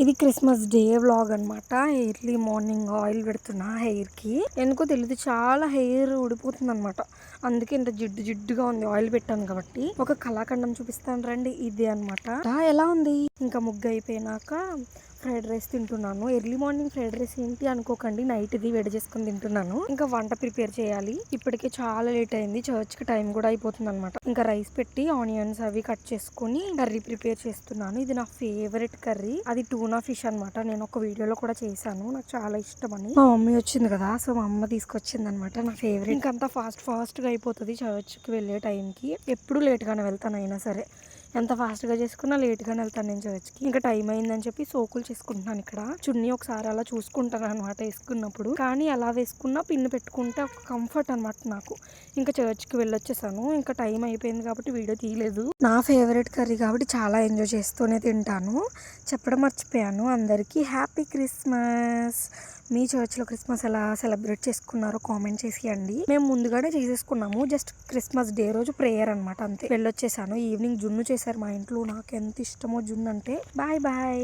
ఇది Christmas day vlog అనమాట. Early morning oil పెడుతున్నా హెయిర్ కి. ఎందుకో తెలియదు, చాలా హెయిర్ ఊడిపోతుంది అనమాట. అందుకే ఇంత జిడ్డు జిడ్డుగా ఉంది ఆయిల్ పెట్టాను కాబట్టి. ఒక కళాఖండం చూపిస్తాను రండి. ఇది అనమాట. ఎలా ఉంది. ఇంకా ముగ్గు అయిపోయినాక ఫ్రైడ్ రైస్ తింటున్నాను. ఎర్లీ మార్నింగ్ ఫ్రైడ్ రైస్ ఏంటి అనుకోకండి, నైట్ ఇది వేడి చేసుకుని తింటున్నాను. ఇంకా వంట ప్రిపేర్ చేయాలి. ఇప్పటికే చాలా లేట్ అయింది, చర్చ్ కి టైం కూడా అయిపోతుంది అనమాట. ఇంకా రైస్ పెట్టి ఆనియన్స్ అవి కట్ చేసుకుని కర్రీ ప్రిపేర్ చేస్తున్నాను. ఇది నా ఫేవరెట్ కర్రీ. అది టూనా ఫిష్ అనమాట. నేను ఒక వీడియోలో కూడా చేశాను, నాకు చాలా ఇష్టం అని. మా మమ్మీ వచ్చింది కదా, సో మా అమ్మ తీసుకొచ్చింది అనమాట. నా ఫేవరెట్. ఇంకంతా ఫాస్ట్ గా అయిపోతుంది చర్చ్ కి వెళ్ళే టైంకి. ఎప్పుడు లేట్ గానే వెళ్తాను, అయినా సరే ఎంత ఫాస్ట్ గా చేసుకున్నా లేట్ గానే వెళ్తాను నేను చర్చ్కి. ఇంకా టైం అయిందని చెప్పి సోకులు చేసుకుంటున్నాను. ఇక్కడ చున్నీ ఒకసారి అలా చూసుకుంటాను అనమాట వేసుకున్నప్పుడు. కానీ అలా వేసుకున్నా పిన్ను పెట్టుకుంటే ఒక కంఫర్ట్ అనమాట నాకు. ఇంకా చర్చ్కి వెళ్ళొచ్చేసాను. ఇంకా టైం అయిపోయింది కాబట్టి వీడియో తీయలేదు. నా ఫేవరెట్ కర్రీ కాబట్టి చాలా ఎంజాయ్ చేస్తూనే తింటాను. చెప్పడం మర్చిపోయాను, అందరికీ హ్యాపీ క్రిస్మస్. మీ చర్చ్లో క్రిస్మస్ ఎలా సెలబ్రేట్ చేసుకున్నారో కామెంట్ చేసేయండి. మేము ముందుగానే చేసేసుకున్నాము, జస్ట్ క్రిస్మస్ డే రోజు ప్రేయర్ అనమాట, అంతే. వెళ్ళొచ్చేసాను. ఈవినింగ్ జున్ను చేశారు మా ఇంట్లో. నాకు ఎంత ఇష్టమో జున్ను అంటే. Bye bye.